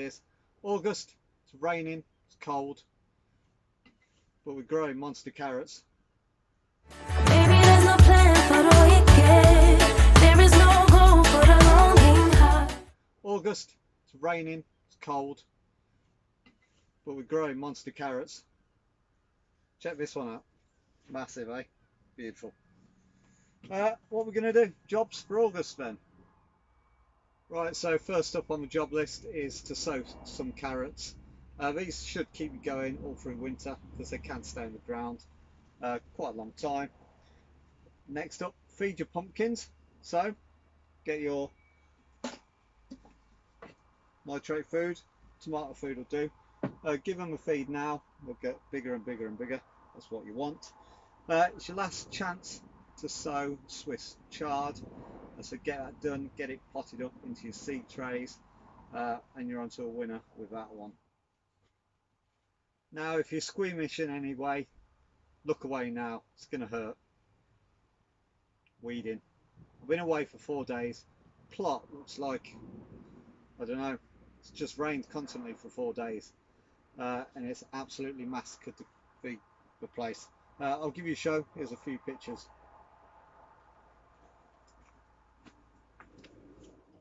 is August, it's raining, it's cold, but we're growing monster carrots. Maybe there's no plan for the wicked. There is no goal for the longing heart. August, it's raining, it's cold, but we're growing monster carrots. Check this one out. Massive, eh? Beautiful. What we're going to do, jobs for August then. Right, so first up on the job list is to sow some carrots. These should keep you going all through winter because they can stay in the ground quite a long time. Next up, feed your pumpkins. So get your nitrate food, tomato food will do. Give them a feed now, they'll get bigger and bigger and bigger. That's what you want. It's your last chance to sow Swiss chard. So get that done, get it potted up into your seed trays, and you're onto a winner with that one. Now if you're squeamish in any way, look away now, it's going to hurt. Weeding. I've been away for 4 days. Plot looks like, I don't know, it's just rained constantly for 4 days, and it's absolutely massacred the place. I'll give you a show, here's a few pictures.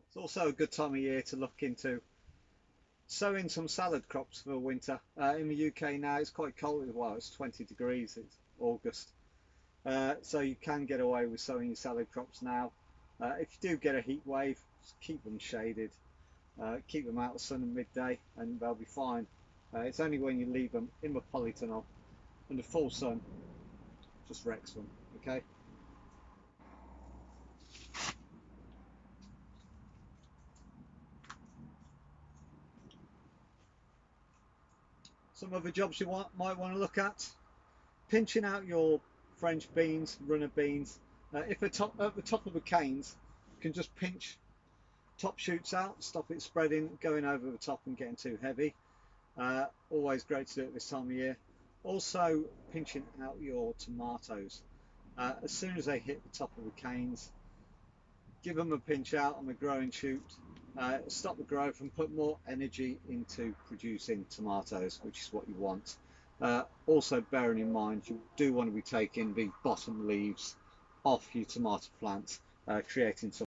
It's also a good time of year to look into sowing some salad crops for winter. In the UK now it's quite cold, well it's 20 degrees, it's August, so you can get away with sowing your salad crops now. If you do get a heat wave, just keep them shaded, keep them out of the sun at midday and they'll be fine. It's only when you leave them in the polytunnel and the full sun just wrecks them. Okay. Some other jobs you might want to look at: pinching out your French beans, runner beans. If at the top of the canes, you can just pinch top shoots out, stop it spreading, going over the top and getting too heavy. Always great to do it this time of year. Also pinching out your tomatoes. As soon as they hit the top of the canes, give them a pinch out on the growing shoot, stop the growth and put more energy into producing tomatoes, which is what you want. Also bearing in mind you do want to be taking the bottom leaves off your tomato plants, creating some